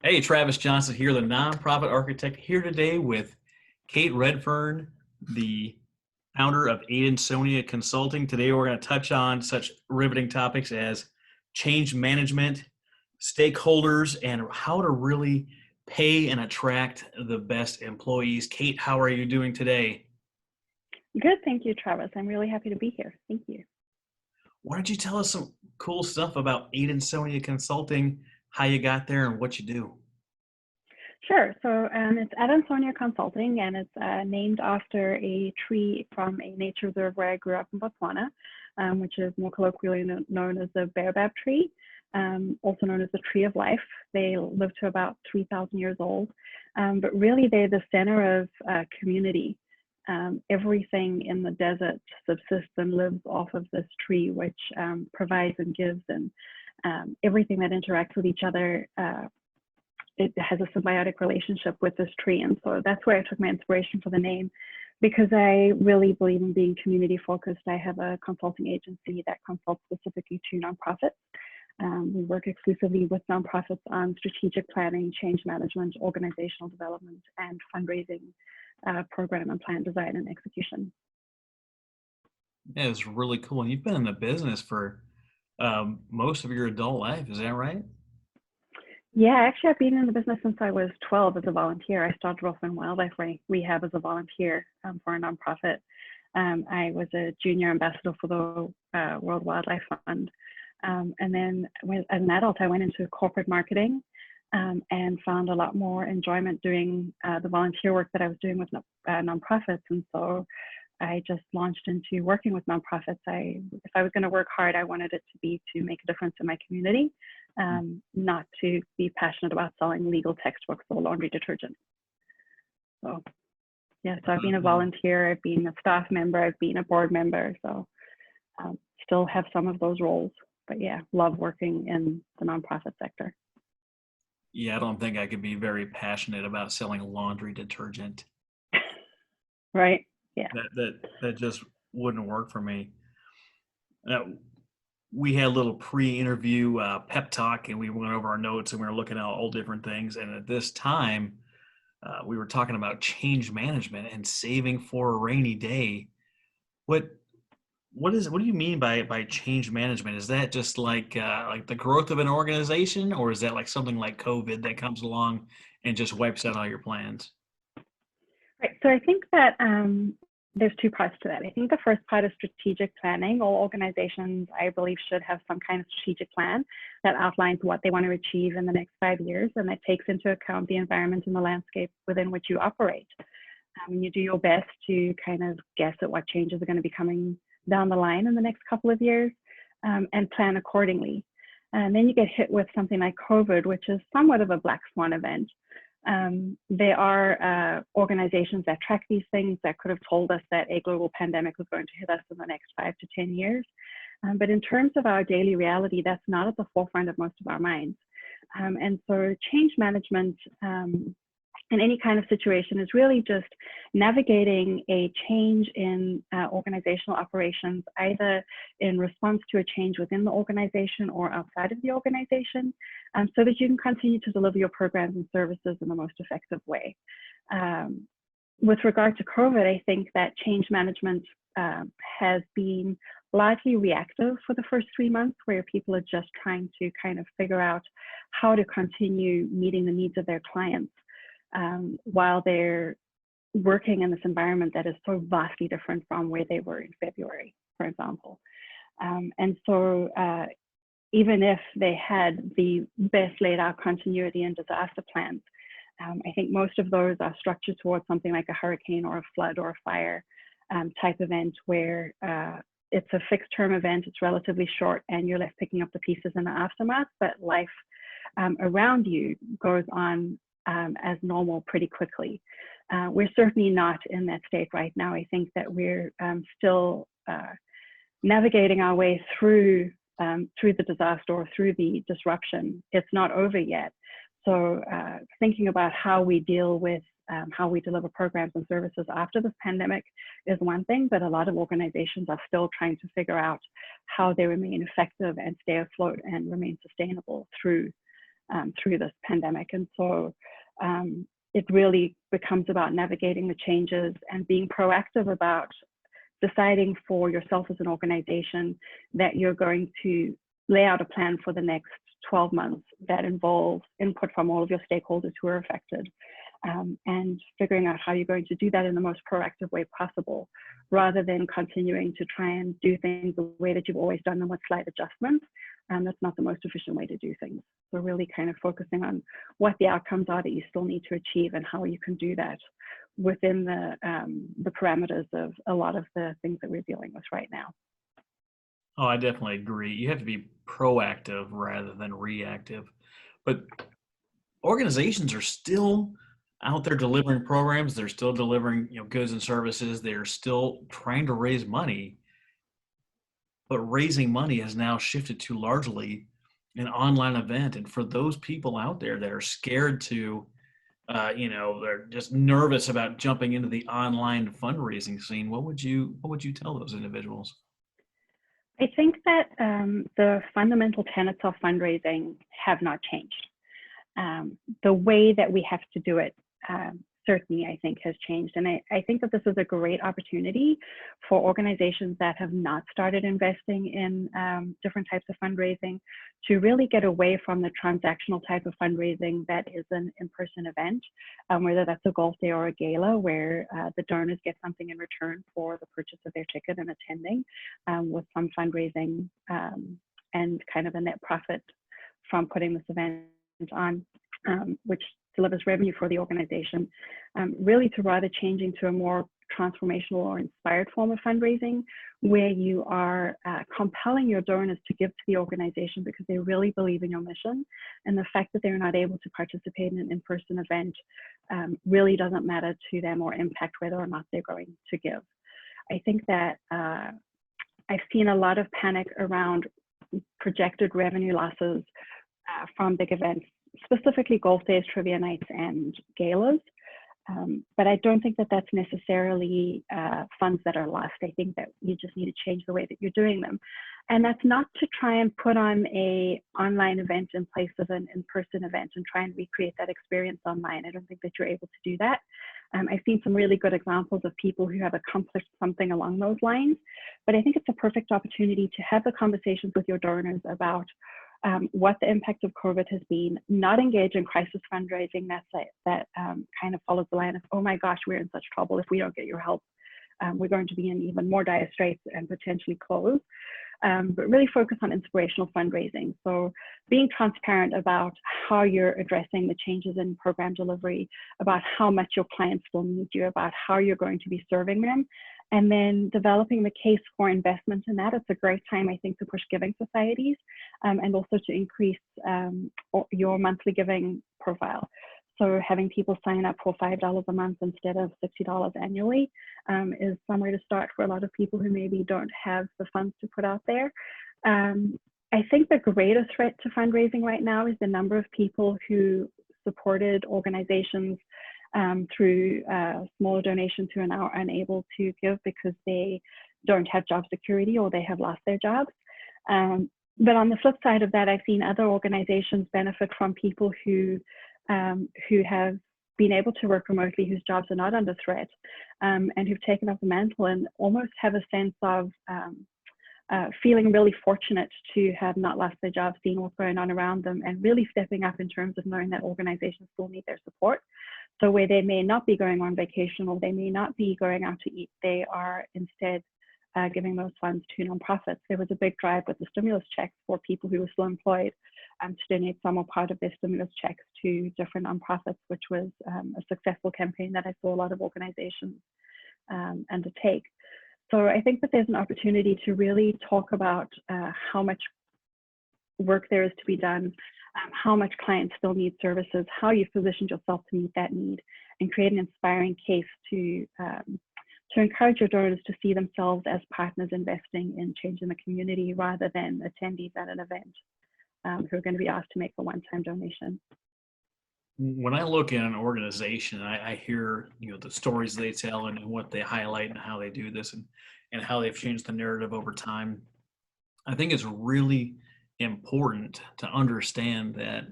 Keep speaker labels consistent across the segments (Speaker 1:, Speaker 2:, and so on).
Speaker 1: Hey, Travis Johnson here, the nonprofit architect, here today with Cate Redfern, the founder of Adansonia Consulting. Today, we're going to touch on such riveting topics as change management, stakeholders, and how to really pay and attract the best employees. Cate, how are you doing today?
Speaker 2: Good, thank you, Travis. I'm really happy to be here. Thank you.
Speaker 1: Why don't you tell us some cool stuff about Adansonia Consulting, how you got there, and what you do?
Speaker 2: Sure. So it's Adansonia Consulting, and it's named after a tree from a nature reserve where I grew up in Botswana, which is more colloquially known as the baobab tree, also known as the tree of life. They live to about 3,000 years old, but really they're the center of community. Everything in the desert subsists and lives off of this tree, which provides and gives, and everything that interacts with each other it has a symbiotic relationship with this tree. And so that's where I took my inspiration for the name, because I really believe in being community focused. I have a consulting agency that consults specifically to nonprofits. We work exclusively with nonprofits on strategic planning, change management, organizational development, and fundraising program and plan design and execution.
Speaker 1: Yeah, it's really cool. And you've been in the business for most of your adult life, is that right?
Speaker 2: Yeah, actually, I've been in the business since I was 12 as a volunteer. I started off in wildlife rehab as a volunteer for a nonprofit. I was a junior ambassador for the World Wildlife Fund. And then as an adult, I went into corporate marketing and found a lot more enjoyment doing the volunteer work that I was doing with nonprofits. And so I just launched into working with nonprofits. If I was going to work hard, I wanted it to be to make a difference in my community, not to be passionate about selling legal textbooks or laundry detergent. So yeah, so I've been a volunteer, I've been a staff member, I've been a board member. So still have some of those roles, but yeah, love working in the nonprofit sector.
Speaker 1: Yeah, I don't think I could be very passionate about selling laundry detergent.
Speaker 2: Right? Yeah.
Speaker 1: That just wouldn't work for me. Uh, we had a little pre-interview pep talk, and we went over our notes, and we were looking at all different things. And at this time, we were talking about change management and saving for a rainy day. What what do you mean by change management? Is that just like the growth of an organization, or is that like something like COVID that comes along and just wipes out all your plans?
Speaker 2: Right. So I think that there's two parts to that. I think the first part is strategic planning. All organizations, I believe, should have some kind of strategic plan that outlines what they want to achieve in the next 5 years, and that takes into account the environment and the landscape within which you operate. You do your best to kind of guess at what changes are going to be coming down the line in the next couple of years, and plan accordingly. And then you get hit with something like COVID, which is somewhat of a black swan event. There are organizations that track these things that could have told us that a global pandemic was going to hit us in the next 5 to 10 years. But in terms of our daily reality, that's not at the forefront of most of our minds. And so change management in any kind of situation is really just navigating a change in organizational operations, either in response to a change within the organization or outside of the organization, so that you can continue to deliver your programs and services in the most effective way. With regard to COVID, I think that change management has been largely reactive for the first 3 months, where people are just trying to kind of figure out how to continue meeting the needs of their clients while they're working in this environment that is so vastly different from where they were in February, for example. And so even if they had the best laid out continuity and disaster plans, I think most of those are structured towards something like a hurricane or a flood or a fire type event, where it's a fixed term event, it's relatively short, and you're left picking up the pieces in the aftermath, but life around you goes on as normal pretty quickly. We're certainly not in that state right now. I think that we're still navigating our way through the disaster or through the disruption. It's not over yet. So thinking about how we deal with how we deliver programs and services after this pandemic is one thing, but a lot of organizations are still trying to figure out how they remain effective and stay afloat and remain sustainable through through this pandemic. And so it really becomes about navigating the changes and being proactive about deciding for yourself as an organization that you're going to lay out a plan for the next 12 months that involves input from all of your stakeholders who are affected, and figuring out how you're going to do that in the most proactive way possible, rather than continuing to try and do things the way that you've always done them with slight adjustments. That's not the most efficient way to do things. So really kind of focusing on what the outcomes are that you still need to achieve and how you can do that within the parameters of a lot of the things that we're dealing with right now.
Speaker 1: Oh, I definitely agree. You have to be proactive rather than reactive. But organizations are still out there delivering programs. They're still delivering, goods and services. They're still trying to raise money. But raising money has now shifted to largely an online event. And for those people out there that are scared to, they're just nervous about jumping into the online fundraising scene, what would you tell those individuals?
Speaker 2: I think that the fundamental tenets of fundraising have not changed. The way that we have to do it certainly, I think, has changed. And I think that this is a great opportunity for organizations that have not started investing in different types of fundraising to really get away from the transactional type of fundraising that is an in-person event, whether that's a golf day or a gala, where the donors get something in return for the purchase of their ticket and attending, with some fundraising and kind of a net profit from putting this event on, which delivers revenue for the organization, really to rather changing to a more transformational or inspired form of fundraising, where you are compelling your donors to give to the organization because they really believe in your mission. And the fact that they're not able to participate in an in-person event really doesn't matter to them or impact whether or not they're going to give. I think that I've seen a lot of panic around projected revenue losses from big events, specifically golf days, trivia nights, and galas. But I don't think that that's necessarily funds that are lost. I think that you just need to change the way that you're doing them. And that's not to try and put on an online event in place of an in-person event and try and recreate that experience online. I don't think that you're able to do that. I've seen some really good examples of people who have accomplished something along those lines. But I think it's a perfect opportunity to have the conversations with your donors about what the impact of COVID has been, not engage in crisis fundraising that kind of follows the line of, oh my gosh, we're in such trouble. If we don't get your help, we're going to be in even more dire straits and potentially close. But really focus on inspirational fundraising. So being transparent about how you're addressing the changes in program delivery, about how much your clients will need you, about how you're going to be serving them, and then developing the case for investment in that. It's a great time, I think, to push giving societies and also to increase your monthly giving profile. So having people sign up for $5 a month instead of $60 annually is somewhere to start for a lot of people who maybe don't have the funds to put out there. I think the greatest threat to fundraising right now is the number of people who supported organizations through smaller donations who are now unable to give because they don't have job security or they have lost their jobs. But on the flip side of that, I've seen other organizations benefit from people who have been able to work remotely, whose jobs are not under threat, and who've taken up the mantle and almost have a sense of feeling really fortunate to have not lost their jobs, seeing what's going on around them, and really stepping up in terms of knowing that organizations still need their support. So where they may not be going on vacation or they may not be going out to eat, they are instead giving those funds to nonprofits. There was a big drive with the stimulus checks for people who were still employed to donate some or part of their stimulus checks to different nonprofits, which was a successful campaign that I saw a lot of organizations undertake. So I think that there's an opportunity to really talk about how much work there is to be done, how much clients still need services, how you've positioned yourself to meet that need, and create an inspiring case to encourage your donors to see themselves as partners investing in changing the community rather than attendees at an event who are going to be asked to make a one-time donation.
Speaker 1: When I look at an organization, I hear the stories they tell and what they highlight and how they do this and how they've changed the narrative over time. I think it's really important to understand that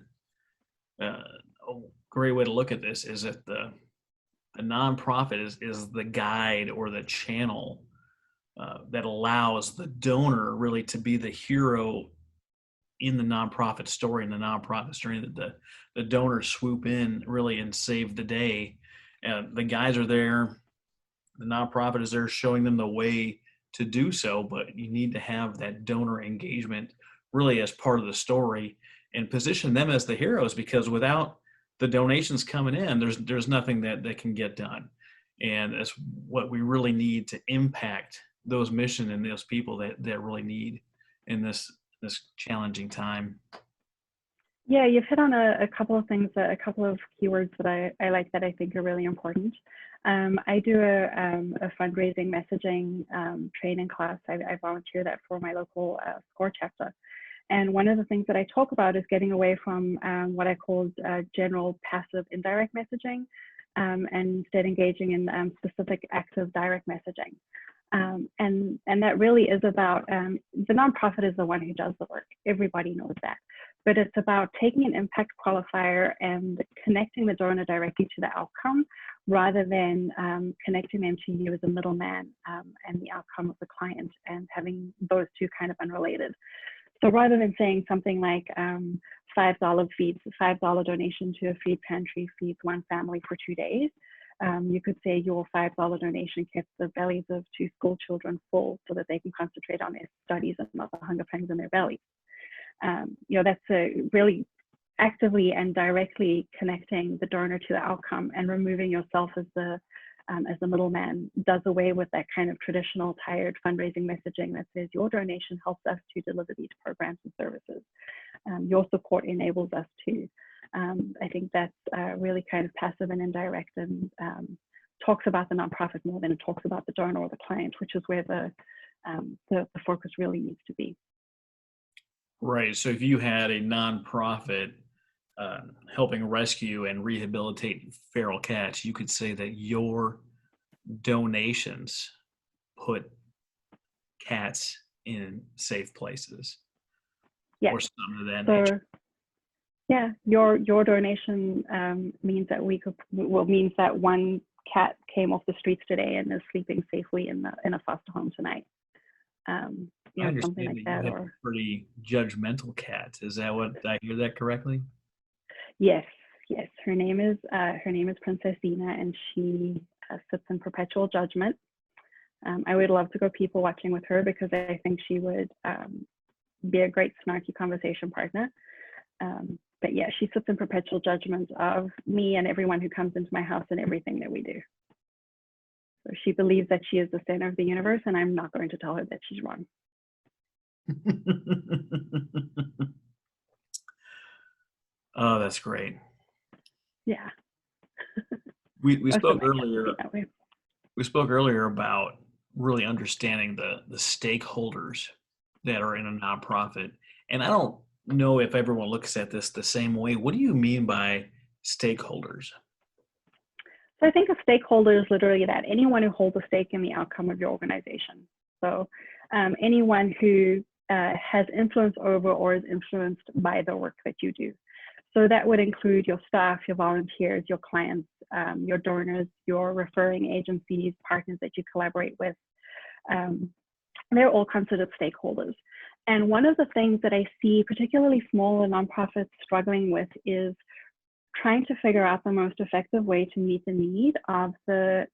Speaker 1: uh, a great way to look at this is that the nonprofit is the guide or the channel that allows the donor really to be the hero in the nonprofit story. In the nonprofit story, that the donors swoop in really and save the day. The guys are there, the nonprofit is there showing them the way to do so, but you need to have that donor engagement really as part of the story and position them as the heroes, because without the donations coming in, there's nothing that can get done. And that's what we really need to impact those mission and those people that really need in this challenging time.
Speaker 2: Yeah, you've hit on a couple of things, a couple of keywords that I like that I think are really important. I do a fundraising messaging training class. I volunteer that for my local SCORE chapter. And one of the things that I talk about is getting away from what I call general passive indirect messaging and instead engaging in specific active direct messaging. And that really is about, the nonprofit is the one who does the work. Everybody knows that. But it's about taking an impact qualifier and connecting the donor directly to the outcome rather than connecting them to you as a middleman and the outcome of the client, and having those two kind of unrelated. So rather than saying something like $5 feeds, $5 donation to a feed pantry feeds one family for 2 days, you could say your $5 donation kept the bellies of 2 school children full so that they can concentrate on their studies and not the hunger pangs in their bellies. That's really actively and directly connecting the donor to the outcome, and removing yourself as the middleman does away with that kind of traditional tired fundraising messaging that says your donation helps us to deliver these programs and services. Your support enables us to. I think that's really kind of passive and indirect, and talks about the nonprofit more than it talks about the donor or the client, which is where the focus really needs to be.
Speaker 1: Right. So if you had a nonprofit helping rescue and rehabilitate feral cats, you could say that your donations put cats in safe places,
Speaker 2: Yes.
Speaker 1: or something of that
Speaker 2: So,
Speaker 1: nature.
Speaker 2: yeah, your donation means that means that one cat came off the streets today and is sleeping safely in a foster home tonight.
Speaker 1: I
Speaker 2: Something
Speaker 1: understand
Speaker 2: like
Speaker 1: that
Speaker 2: that.
Speaker 1: you have
Speaker 2: Or
Speaker 1: a pretty judgmental cat. Is that what, did I hear that correctly?
Speaker 2: yes, yes. Her name is Princess Dina, and she sits in perpetual judgment. I would love to go people watching with her because I think she would be a great snarky conversation partner. But yeah, she sits in perpetual judgment of me and everyone who comes into my house and everything that we do. So she believes that she is the center of the universe, and I'm not going to tell her that she's wrong.
Speaker 1: Oh, that's great.
Speaker 2: Yeah.
Speaker 1: We
Speaker 2: Most of
Speaker 1: spoke
Speaker 2: my cats
Speaker 1: earlier.
Speaker 2: be that way.
Speaker 1: We spoke earlier about really understanding the stakeholders that are in a nonprofit, and I don't know if everyone looks at this the same way. What do you mean by stakeholders?
Speaker 2: So I think a stakeholder is literally that, anyone who holds a stake in the outcome of your organization. So anyone who has influence over or is influenced by the work that you do. So that would include your staff, your volunteers, your clients, your donors, your referring agencies, partners that you collaborate with. They're all considered stakeholders. And one of the things that I see particularly smaller nonprofits struggling with is trying to figure out the most effective way to meet the need of the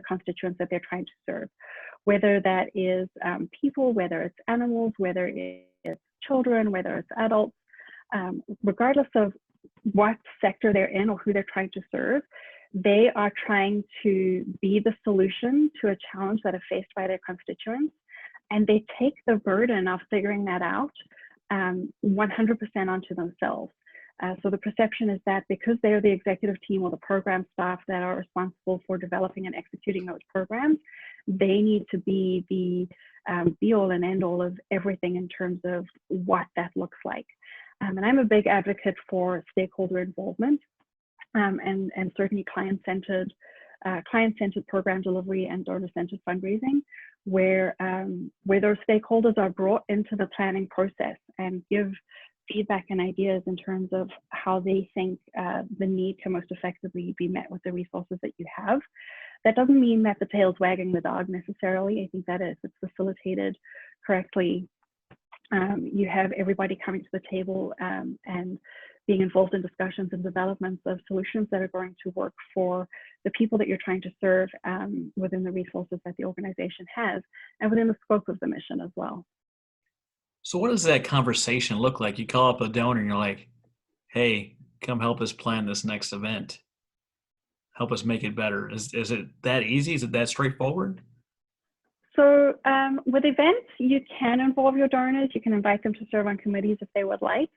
Speaker 2: constituents that they're trying to serve, whether that is people, whether it's animals, whether it's children, whether it's adults, regardless of what sector they're in or who they're trying to serve. They are trying to be the solution to a challenge that is faced by their constituents, and they take the burden of figuring that out 100% onto themselves. So the perception is that because they're the executive team or the program staff that are responsible for developing and executing those programs, they need to be the be all and end all of everything in terms of what that looks like. And I'm a big advocate for stakeholder involvement and certainly client-centered program delivery and donor-centered fundraising, where those stakeholders are brought into the planning process and give feedback and ideas in terms of how they think the need can most effectively be met with the resources that you have. That doesn't mean that the tail's wagging the dog necessarily. I think that if it's facilitated correctly, you have everybody coming to the table and being involved in discussions and developments of solutions that are going to work for the people that you're trying to serve within the resources that the organization has and within the scope of the mission as well.
Speaker 1: So what does that conversation look like? You call up a donor and you're like, hey, come help us plan this next event. Help us make it better. Is it that easy? Is it that straightforward?
Speaker 2: So with events, you can involve your donors. You can invite them to serve on committees if they would like.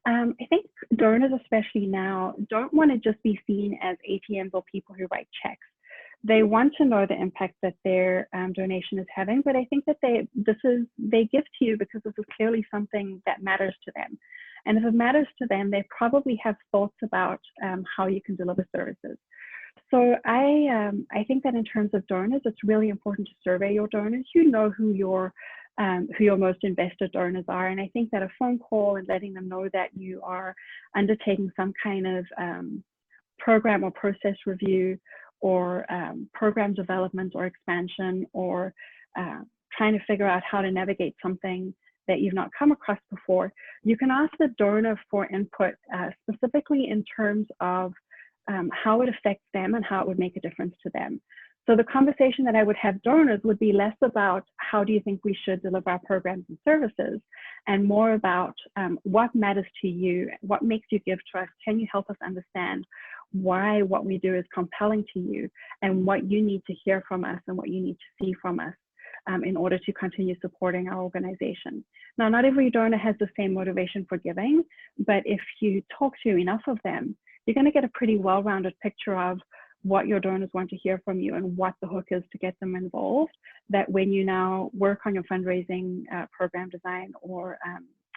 Speaker 2: I think donors, especially now, don't want to just be seen as ATMs or people who write checks. They want to know the impact that their donation is having, but I think that they give to you because this is clearly something that matters to them. And if it matters to them, they probably have thoughts about how you can deliver services. So I think that in terms of donors, it's really important to survey your donors. You know who your most invested donors are. And I think that a phone call and letting them know that you are undertaking some kind of program or process review or program development or expansion or trying to figure out how to navigate something that you've not come across before, you can ask the donor for input specifically in terms of how it affects them and how it would make a difference to them. So the conversation that I would have donors would be less about how do you think we should deliver our programs and services, and more about what matters to you, what makes you give to us, can you help us understand why what we do is compelling to you, and what you need to hear from us and what you need to see from us in order to continue supporting our organization. Now, not every donor has the same motivation for giving, but if you talk to enough of them, you're going to get a pretty well-rounded picture of what your donors want to hear from you and what the hook is to get them involved, that when you now work on your fundraising program design or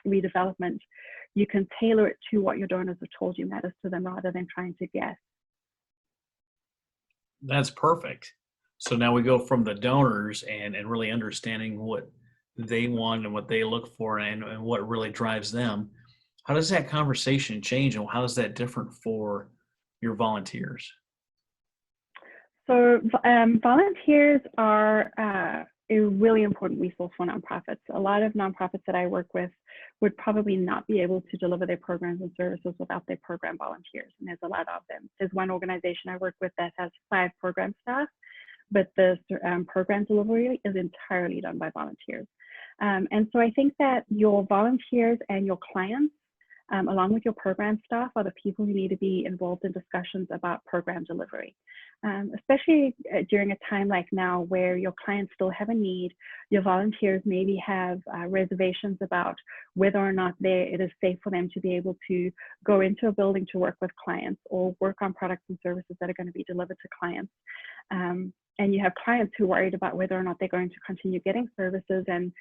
Speaker 2: redevelopment, you can tailor it to what your donors have told you matters to them rather than trying to guess.
Speaker 1: That's perfect. So now we go from the donors and really understanding what they want and what they look for and what really drives them. How does that conversation change, and how is that different for your volunteers?
Speaker 2: So volunteers are a really important resource for nonprofits. A lot of nonprofits that I work with would probably not be able to deliver their programs and services without their program volunteers, and there's a lot of them. There's one organization I work with that has 5 program staff, but the program delivery is entirely done by volunteers. And so I think that your volunteers and your clients, along with your program staff, are the people who need to be involved in discussions about program delivery, especially during a time like now where your clients still have a need. Your volunteers maybe have reservations about whether or not it is safe for them to be able to go into a building to work with clients or work on products and services that are going to be delivered to clients. And you have clients who are worried about whether or not they're going to continue getting services and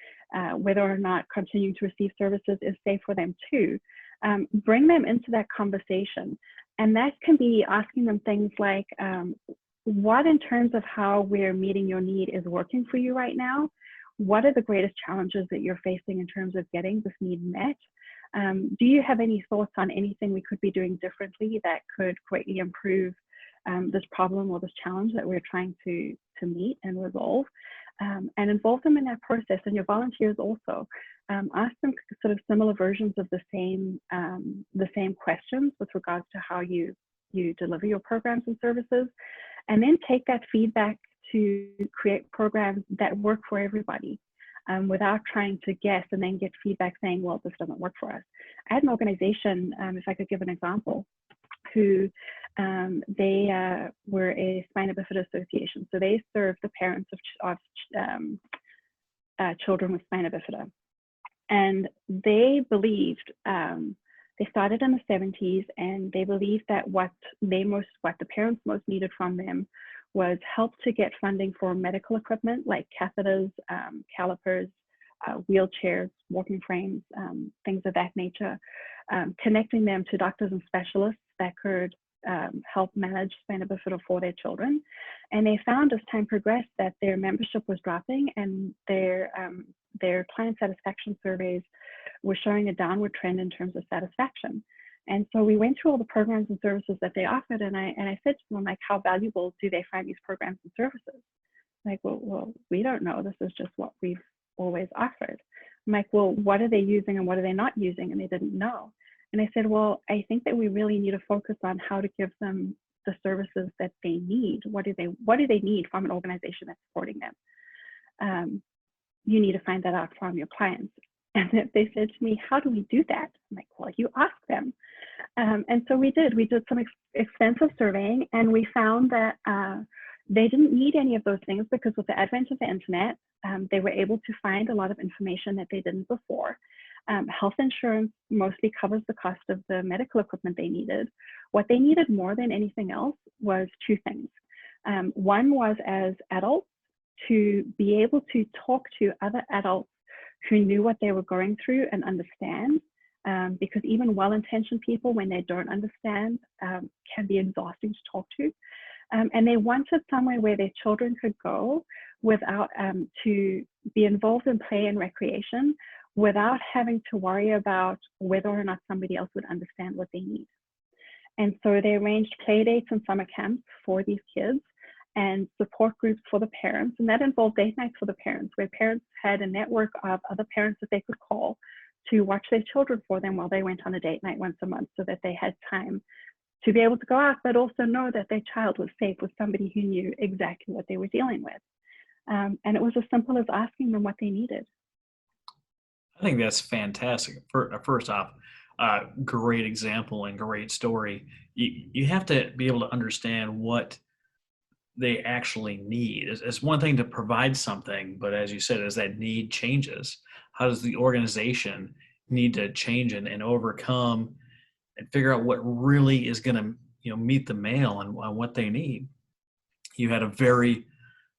Speaker 2: whether or not continuing to receive services is safe for them too. Bring them into that conversation. And that can be asking them things like, what in terms of how we're meeting your need is working for you right now? What are the greatest challenges that you're facing in terms of getting this need met? Do you have any thoughts on anything we could be doing differently that could greatly improve this problem or this challenge that we're trying to meet and resolve? And involve them in that process. And your volunteers also ask them sort of similar versions of the same questions with regards to how you deliver your programs and services, and then take that feedback to create programs that work for everybody without trying to guess and then get feedback saying, well, this doesn't work for us. I had an organization, if I could give an example, who they were a spina bifida association. So they serve the parents of children with spina bifida. And they believed, they started in the 70s, and they believed that what the parents most needed from them was help to get funding for medical equipment like catheters, calipers, wheelchairs, walking frames, things of that nature, connecting them to doctors and specialists that could help manage spina bifida for their children. And they found as time progressed that their membership was dropping, and their client satisfaction surveys was showing a downward trend in terms of satisfaction. And so we went through all the programs and services that they offered, and I said to them, like, how valuable do they find these programs and services? Like, well, we don't know. This is just what we've always offered. I'm like, well, what are they using and what are they not using? And they didn't know. And I said, well, I think that we really need to focus on how to give them the services that they need. What do they need from an organization that's supporting them? You need to find that out from your clients. And they said to me, how do we do that? I'm like, well, you ask them. And so we did some extensive surveying, and we found that they didn't need any of those things because with the advent of the internet, they were able to find a lot of information that they didn't before. Health insurance mostly covers the cost of the medical equipment they needed. What they needed more than anything else was two things. One was, as adults, to be able to talk to other adults who knew what they were going through and understand, because even well-intentioned people, when they don't understand, can be exhausting to talk to. And they wanted somewhere where their children could go without to be involved in play and recreation without having to worry about whether or not somebody else would understand what they need. And so they arranged play dates and summer camps for these kids and support groups for the parents. And that involved date nights for the parents, where parents had a network of other parents that they could call to watch their children for them while they went on a date night once a month, so that they had time to be able to go out, but also know that their child was safe with somebody who knew exactly what they were dealing with. And it was as simple as asking them what they needed.
Speaker 1: I think that's fantastic. First off, great example and great story. You have to be able to understand what they actually need. It's one thing to provide something, but as you said, as that need changes, how does the organization need to change and overcome and figure out what really is going to meet the male and what they need? You had a very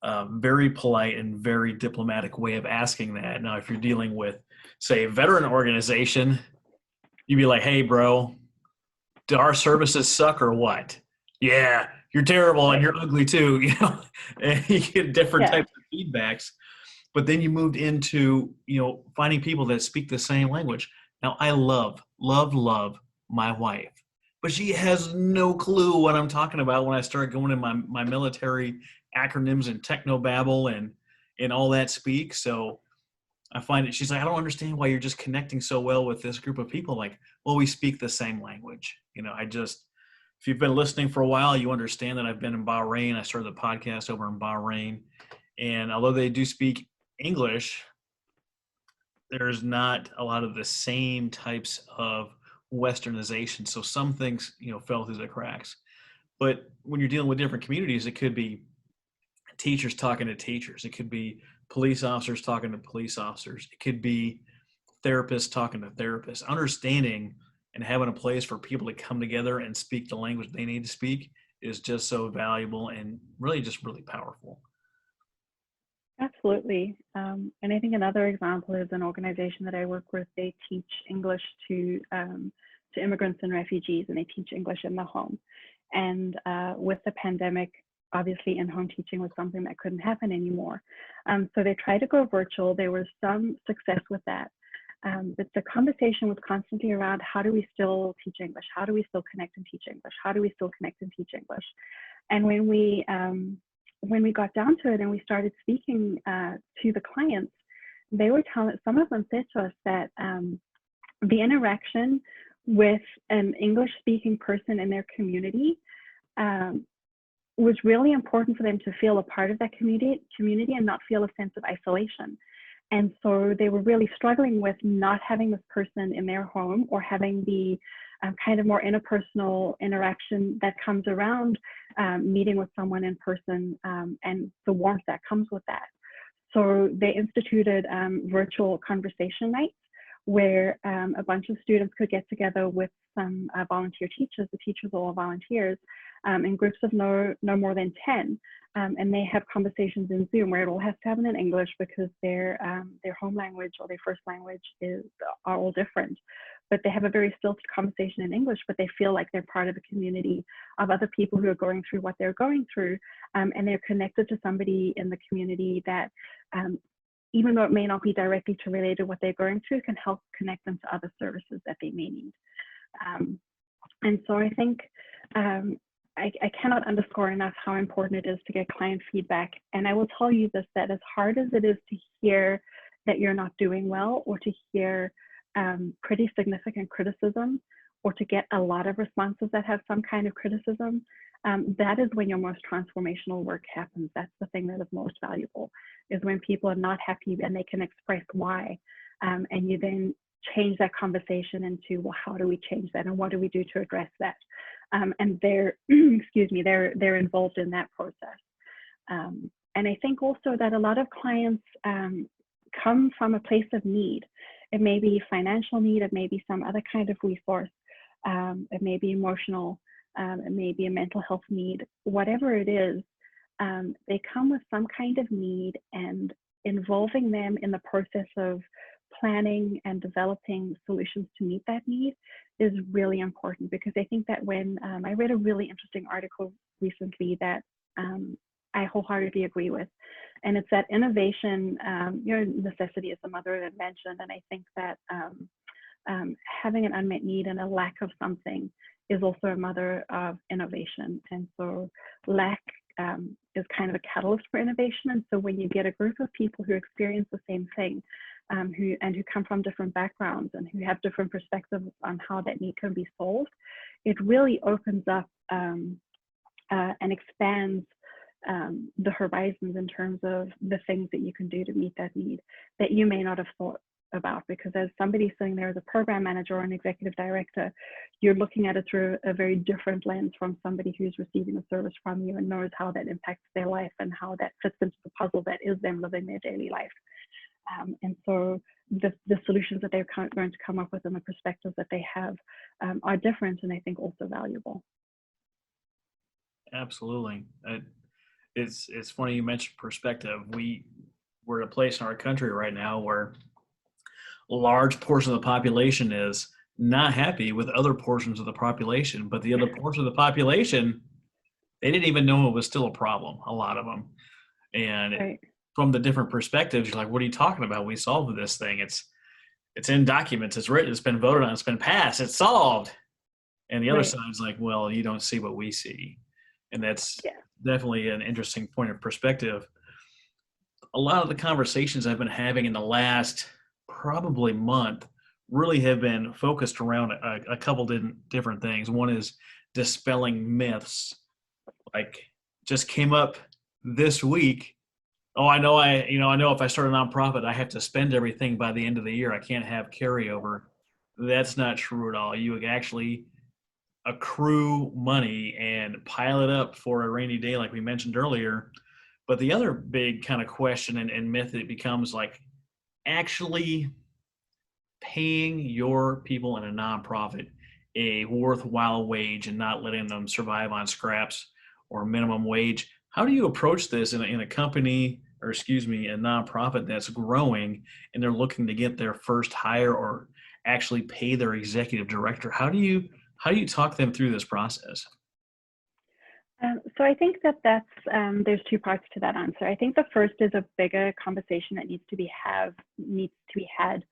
Speaker 1: very polite and very diplomatic way of asking that. Now, if you're dealing with, say, a veteran organization, you'd be like, hey, bro, do our services suck or what? Yeah, you're terrible and you're ugly too, and you get different types of feedbacks. But then you moved into, finding people that speak the same language. Now, I love my wife, but she has no clue what I'm talking about when I start going in my military acronyms and technobabble and all that speak. So I find it, she's like, I don't understand why you're just connecting so well with this group of people. Like, well, we speak the same language. If you've been listening for a while, you understand that I've been in Bahrain. I started the podcast over in Bahrain. And although they do speak English, there's not a lot of the same types of westernization. So some things, fell through the cracks. But when you're dealing with different communities, it could be teachers talking to teachers. It could be police officers talking to police officers. It could be therapists talking to therapists. Understanding and having a place for people to come together and speak the language they need to speak is just so valuable and really just really powerful.
Speaker 2: Absolutely. And I think another example is an organization that I work with. They teach English to immigrants and refugees, and they teach English in the home. And with the pandemic, obviously in-home teaching was something that couldn't happen anymore. So they tried to go virtual. There was some success with that. But the conversation was constantly around, how do we still teach English? How do we still connect and teach English? How do we still connect and teach English? And when we got down to it and we started speaking to the clients, they were some of them said to us that the interaction with an English-speaking person in their community was really important for them to feel a part of that community and not feel a sense of isolation. And so they were really struggling with not having this person in their home or having the kind of more interpersonal interaction that comes around meeting with someone in person and the warmth that comes with that. So they instituted virtual conversation nights where a bunch of students could get together with some volunteer teachers. The teachers are all volunteers in groups of no more than 10. And they have conversations in Zoom where it all has to happen in English because their home language or their first language are all different. But they have a very stilted conversation in English, but they feel like they're part of a community of other people who are going through what they're going through. And they're connected to somebody in the community that even though it may not be directly to related to what they're going through, can help connect them to other services that they may need. And so I think I cannot underscore enough how important it is to get client feedback. And I will tell you this, that as hard as it is to hear that you're not doing well, or to hear pretty significant criticism, or to get a lot of responses that have some kind of criticism, that is when your most transformational work happens. That's the thing that is most valuable, is when people are not happy and they can express why. And you then change that conversation into, well, how do we change that, and what do we do to address that? And they're, excuse me, they're involved in that process. And I think also that a lot of clients come from a place of need. It may be financial need, it may be some other kind of resource, it may be emotional, it may be a mental health need. Whatever it is, they come with some kind of need, and involving them in the process of planning and developing solutions to meet that need is really important. Because I think that when I read a really interesting article recently that I wholeheartedly agree with, and it's that innovation, necessity is the mother of invention. And I think that having an unmet need and a lack of something is also a mother of innovation. And so lack is kind of a catalyst for innovation. And so when you get a group of people who experience the same thing, who come from different backgrounds and who have different perspectives on how that need can be solved, it really opens up and expands the horizons in terms of the things that you can do to meet that need that you may not have thought about. Because as somebody sitting there as a program manager or an executive director, you're looking at it through a very different lens from somebody who's receiving a service from you and knows how that impacts their life and how that fits into the puzzle that is them living their daily life. And so the solutions that they're going to come up with and the perspectives that they have are different, and I think also valuable.
Speaker 1: Absolutely. It's funny you mentioned perspective. We're at a place in our country right now where a large portion of the population is not happy with other portions of the population, but the other portion of the population, they didn't even know it was still a problem, a lot of them. And
Speaker 2: Right.
Speaker 1: From the different perspectives, you're like, what are you talking about? We solved this thing. It's in documents, it's written, it's been voted on, it's been passed, it's solved. And the other
Speaker 2: Right.
Speaker 1: side's like, well, you don't see what we see. And that's
Speaker 2: Yeah.
Speaker 1: definitely an interesting point of perspective. A lot of the conversations I've been having in the last probably month really have been focused around a couple different things. One is dispelling myths. Like, just came up this week. Oh, I know if I start a nonprofit, I have to spend everything by the end of the year. I can't have carryover. That's not true at all. You actually accrue money and pile it up for a rainy day, like we mentioned earlier. But the other big kind of question and myth that becomes, like, actually paying your people in a nonprofit a worthwhile wage and not letting them survive on scraps or minimum wage. How do you approach this in a company, or excuse me, a nonprofit that's growing and they're looking to get their first hire or actually pay their executive director? How do you talk them through this process?
Speaker 2: So I think that there's two parts to that answer. I think the first is a bigger conversation that needs to be had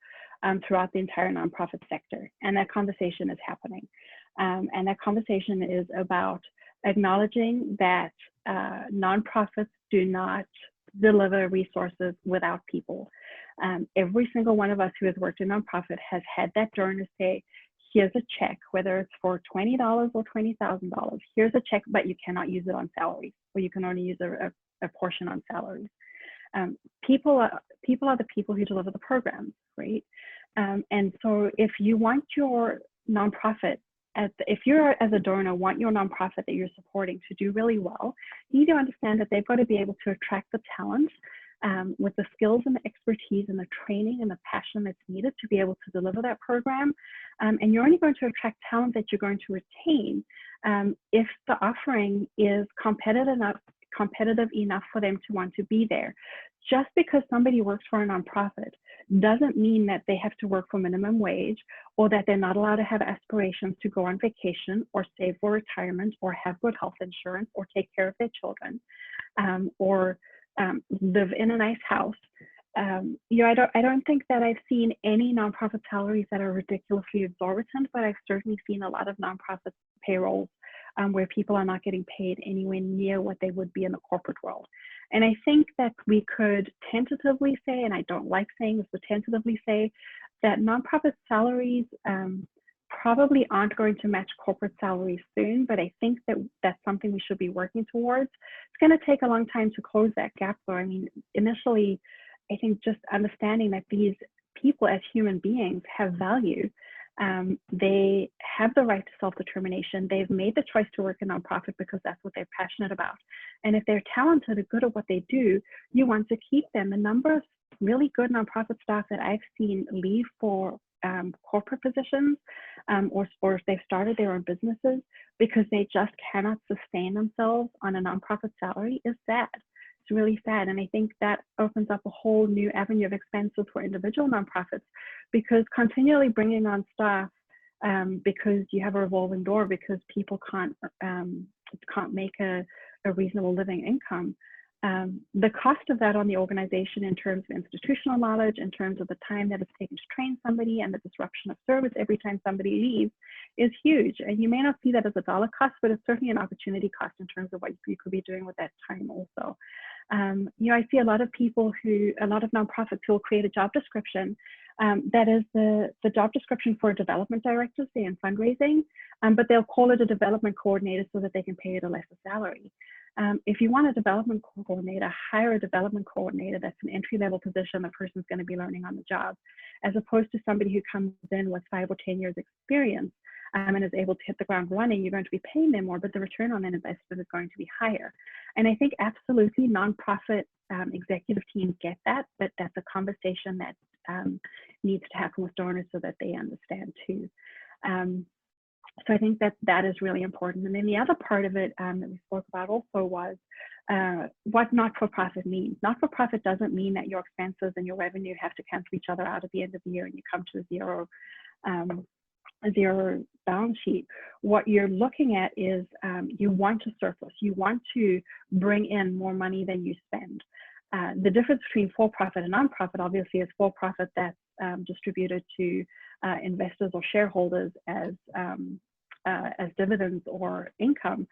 Speaker 2: throughout the entire nonprofit sector, and that conversation is happening. And that conversation is about acknowledging that nonprofits do not deliver resources without people. Every single one of us who has worked in nonprofit has had that donor say, here's a check, whether it's for $20 or $20,000. Here's a check, but you cannot use it on salaries, or you can only use a portion on salaries. People are the people who deliver the programs, right? And so if you want your nonprofit, if you're as a donor want your nonprofit that you're supporting to do really well, you need to understand that they've got to be able to attract the talent with the skills and the expertise and the training and the passion that's needed to be able to deliver that program. And you're only going to attract talent that you're going to retain if the offering is competitive enough for them to want to be there. Just because somebody works for a nonprofit doesn't mean that they have to work for minimum wage, or that they're not allowed to have aspirations to go on vacation or save for retirement or have good health insurance or take care of their children or live in a nice house. I don't think that I've seen any nonprofit salaries that are ridiculously exorbitant, but I've certainly seen a lot of nonprofit payrolls where people are not getting paid anywhere near what they would be in the corporate world. And I think that we could tentatively say, and I don't like saying this, but tentatively say that nonprofit salaries probably aren't going to match corporate salaries soon, but I think that that's something we should be working towards. It's going to take a long time to close that gap, though. I mean, initially, I think just understanding that these people as human beings have value. They have the right to self-determination. They've made the choice to work in nonprofit because that's what they're passionate about. And if they're talented and good at what they do, you want to keep them. The number of really good nonprofit staff that I've seen leave for corporate positions, or if they've started their own businesses because they just cannot sustain themselves on a nonprofit salary is sad. It's really sad. And I think that opens up a whole new avenue of expenses for individual nonprofits, because continually bringing on staff because you have a revolving door, because people can't make a reasonable living income. The cost of that on the organization in terms of institutional knowledge, in terms of the time that it's taken to train somebody and the disruption of service every time somebody leaves is huge. And you may not see that as a dollar cost, but it's certainly an opportunity cost in terms of what you could be doing with that time also. I see a lot of nonprofits who will create a job description that is the job description for a development director, say in fundraising, but they'll call it a development coordinator so that they can pay it a lesser salary. If you want a development coordinator, hire a development coordinator. That's an entry-level position. The person's going to be learning on the job, as opposed to somebody who comes in with 5 or 10 years experience and is able to hit the ground running. You're going to be paying them more, but the return on that investment is going to be higher. And I think absolutely nonprofit executive teams get that, but that's a conversation that needs to happen with donors so that they understand too. So I think that is really important. And then the other part of it that we spoke about also was what not-for-profit means. Not-for-profit doesn't mean that your expenses and your revenue have to cancel each other out at the end of the year and you come to a zero balance sheet. What you're looking at is you want to surplus. You want to bring in more money than you spend. The difference between for-profit and non-profit obviously is for-profit that's distributed to investors or shareholders as dividends or income.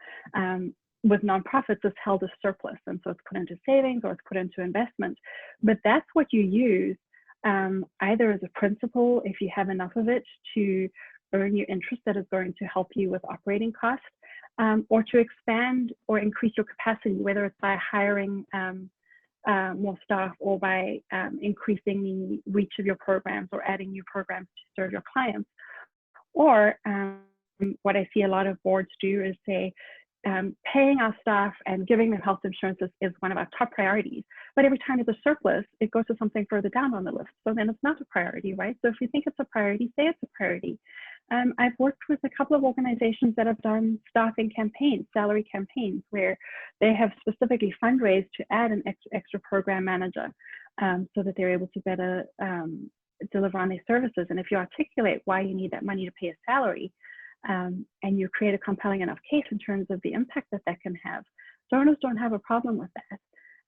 Speaker 2: With nonprofits, it's held as surplus, and so it's put into savings or it's put into investment. But that's what you use either as a principal, if you have enough of it, to earn you interest that is going to help you with operating costs, or to expand or increase your capacity, whether it's by hiring more staff or by increasing the reach of your programs or adding new programs to serve your clients. Or what I see a lot of boards do is say, paying our staff and giving them health insurance is one of our top priorities. But every time there's a surplus, it goes to something further down on the list. So then it's not a priority, right? So if you think it's a priority, say it's a priority. I've worked with a couple of organizations that have done staffing campaigns, salary campaigns, where they have specifically fundraised to add an extra program manager so that they're able to better deliver on their services. And if you articulate why you need that money to pay a salary, and you create a compelling enough case in terms of the impact that that can have, donors don't have a problem with that.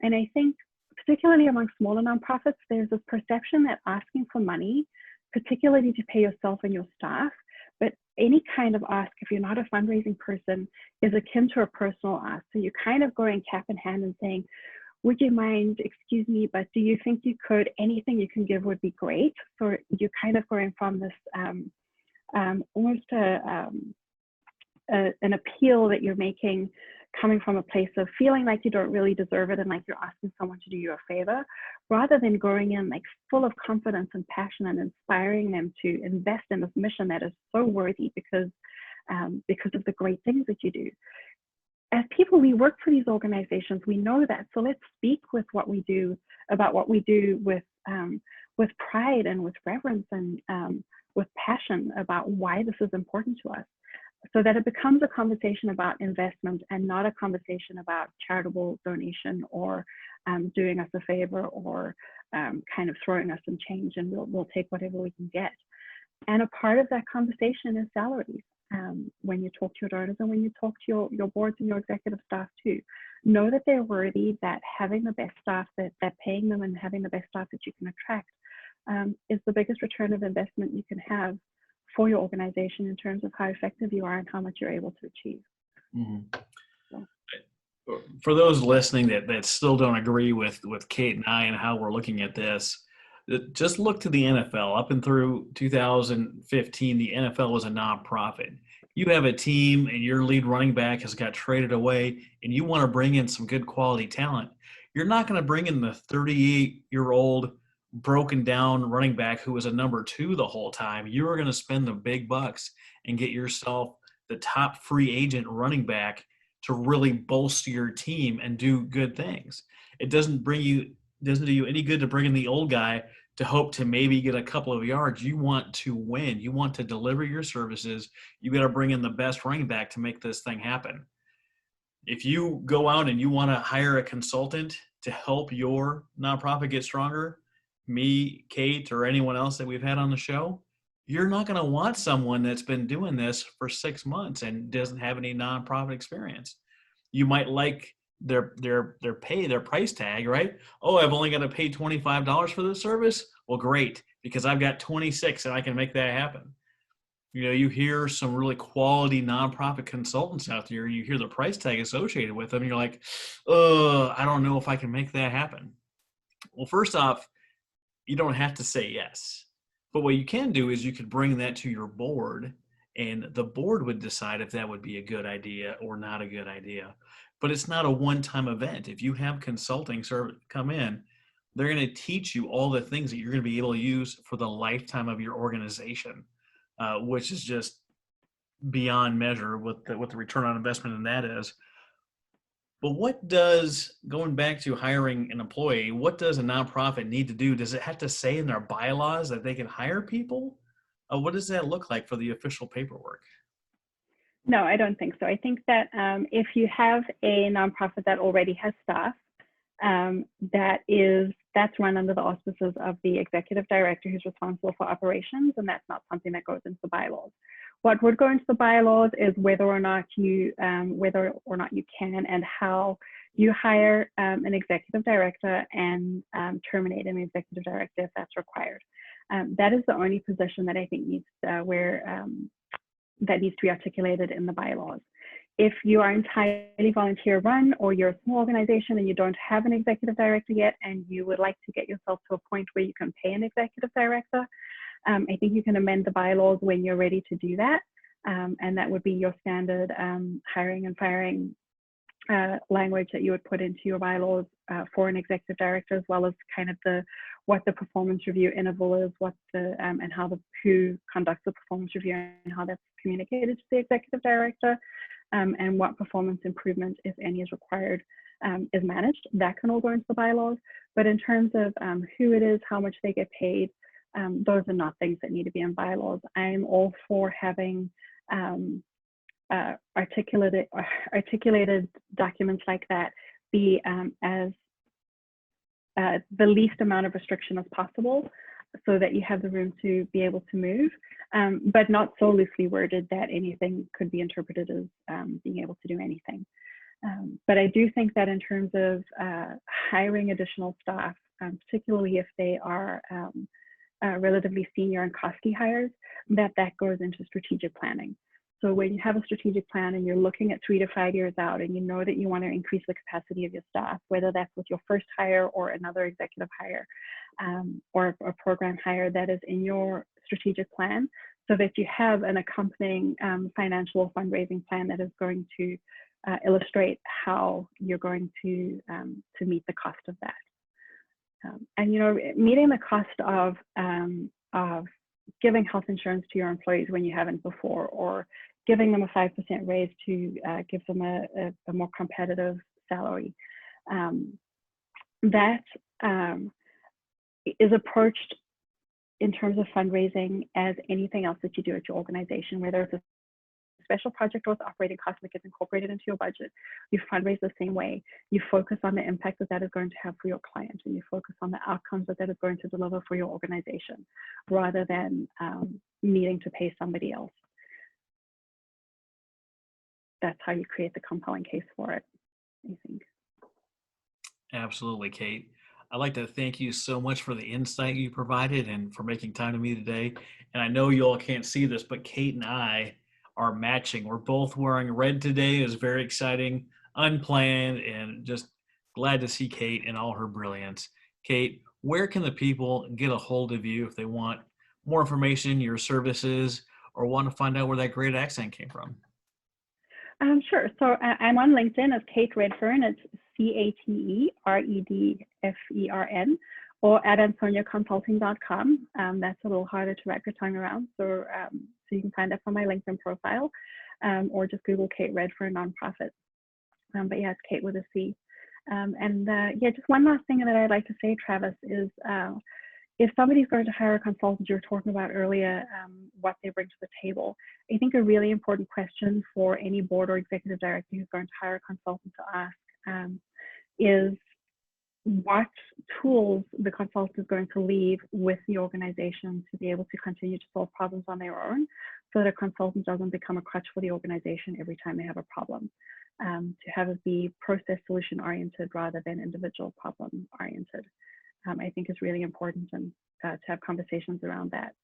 Speaker 2: And I think particularly among smaller nonprofits, there's this perception that asking for money, particularly to pay yourself and your staff, but any kind of ask, if you're not a fundraising person, is akin to a personal ask. So you're kind of going cap in hand and saying, would you mind, excuse me, but do you think you could, anything you can give would be great. So you're kind of going from this almost an appeal that you're making, coming from a place of feeling like you don't really deserve it and like you're asking someone to do you a favor, rather than going in like full of confidence and passion and inspiring them to invest in this mission that is so worthy because of the great things that you do. As people, we work for these organizations, we know that. So let's speak with what we do about what we do with pride and with reverence and with passion about why this is important to us, so that it becomes a conversation about investment and not a conversation about charitable donation or doing us a favor or kind of throwing us some change and we'll take whatever we can get. And a part of that conversation is salaries. when you talk to your donors and when you talk to your boards and your executive staff too. Know that they're worthy, that having the best staff, that paying them and having the best staff that you can attract is the biggest return of investment you can have for your organization in terms of how effective you are and how much you're able to achieve.
Speaker 1: Mm-hmm.
Speaker 2: So.
Speaker 1: For those listening that still don't agree with Cate and I and how we're looking at this, just look to the NFL. Up and through 2015, the NFL was a nonprofit. You have a team and your lead running back has got traded away and you want to bring in some good quality talent. You're not going to bring in the 38-year-old broken down running back who was a number 2 the whole time. You are going to spend the big bucks and get yourself the top free agent running back to really bolster your team and do good things. It doesn't do you any good to bring in the old guy to hope to maybe get a couple of yards. You want to win. You want to deliver your services. You got to bring in the best running back to make this thing happen. If you go out and you want to hire a consultant to help your nonprofit get stronger, me, Cate, or anyone else that we've had on the show, you're not going to want someone that's been doing this for 6 months and doesn't have any nonprofit experience. You might like their price tag, right? Oh, I've only got to pay $25 for this service. Well, great, because I've got 26 and I can make that happen. You know, you hear some really quality nonprofit consultants out there, you hear the price tag associated with them, and you're like, I don't know if I can make that happen. Well, first off, you don't have to say yes. But what you can do is you could bring that to your board, and the board would decide if that would be a good idea or not a good idea. But it's not a one-time event. If you have consulting service come in, they're going to teach you all the things that you're going to be able to use for the lifetime of your organization, which is just beyond measure what the return on investment in that is. But what does, going back to hiring an employee, what does a nonprofit need to do? Does it have to say in their bylaws that they can hire people? What does that look like for the official paperwork?
Speaker 2: No, I don't think so. I think that if you have a nonprofit that already has staff, that's run under the auspices of the executive director who's responsible for operations, and that's not something that goes into the bylaws. What would go into the bylaws is whether or not you can and how you hire an executive director and terminate an executive director if that's required. That is the only position that I think needs that needs to be articulated in the bylaws. If you are entirely volunteer run or you're a small organization and you don't have an executive director yet and you would like to get yourself to a point where you can pay an executive director, I think you can amend the bylaws when you're ready to do that. And that would be your standard hiring and firing language that you would put into your bylaws for an executive director, as well as kind of what the performance review interval is, and who conducts the performance review and how that's communicated to the executive director, and what performance improvement, if any, is required, is managed. That can all go into the bylaws. But in terms of who it is, how much they get paid, those are not things that need to be in bylaws. I'm all for having articulated documents like that be as the least amount of restriction as possible, so that you have the room to be able to move, but not so loosely worded that anything could be interpreted as being able to do anything. But I do think that in terms of hiring additional staff, particularly if they are relatively senior and costly hires, that goes into strategic planning. So when you have a strategic plan and you're looking at 3 to 5 years out and you know that you want to increase the capacity of your staff, whether that's with your first hire or another executive hire, or a program hire that is in your strategic plan, so that you have an accompanying financial fundraising plan that is going to illustrate how you're going to meet the cost of that. And meeting the cost of giving health insurance to your employees when you haven't before, or giving them a 5% raise to give them a more competitive salary. That is approached in terms of fundraising as anything else that you do at your organization, whether it's a special project or it's operating cost that gets incorporated into your budget. You fundraise the same way. You focus on the impact that is going to have for your client, and you focus on the outcomes that is going to deliver for your organization, rather than needing to pay somebody else. that's how you create the compelling case for it, I think.
Speaker 1: Absolutely, Kate. I'd like to thank you so much for the insight you provided and for making time to me today. And I know you all can't see this, but Kate and I are matching. We're both wearing red today. It's very exciting, unplanned, and just glad to see Kate in all her brilliance. Kate, where can the people get a hold of you if they want more information, your services, or want to find out where that great accent came from?
Speaker 2: Sure. So I'm on LinkedIn as Cate Redfern. It's CateRedfern, or AdanSoniaConsulting.com. That's a little harder to wrap your tongue around. So you can find that from my LinkedIn profile, or just Google Cate Redfern nonprofit. But yeah, it's Kate with a C. Yeah, just one last thing that I'd like to say, Travis, is if somebody's going to hire a consultant, you were talking about earlier what they bring to the table. I think a really important question for any board or executive director who's going to hire a consultant to ask is what tools the consultant is going to leave with the organization to be able to continue to solve problems on their own, so that a consultant doesn't become a crutch for the organization every time they have a problem. To have it be process solution oriented rather than individual problem oriented. I think is really important, and to have conversations around that.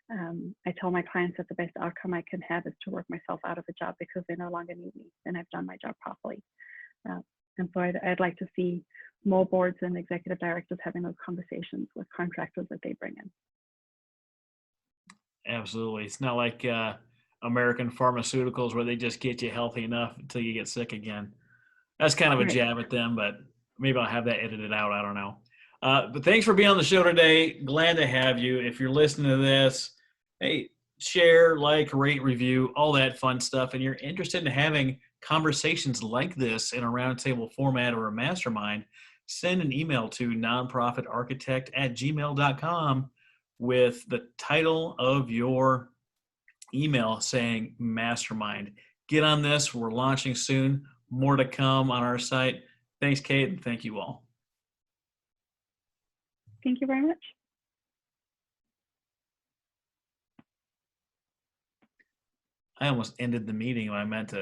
Speaker 2: I tell my clients that the best outcome I can have is to work myself out of a job because they no longer need me and I've done my job properly. And so I'd like to see more boards and executive directors having those conversations with contractors that they bring in.
Speaker 1: Absolutely. It's not like American pharmaceuticals where they just get you healthy enough until you get sick again. That's kind of a
Speaker 2: Right.
Speaker 1: jab at them, but maybe I'll have that edited out. I don't know. But thanks for being on the show today. Glad to have you. If you're listening to this, hey, share, like, rate, review, all that fun stuff. And you're interested in having conversations like this in a roundtable format or a mastermind, send an email to nonprofitarchitect@gmail.com with the title of your email saying mastermind. Get on this. We're launching soon. More to come on our site. Thanks, Kate, and thank you all.
Speaker 2: Thank you very much.
Speaker 1: I almost ended the meeting when I meant to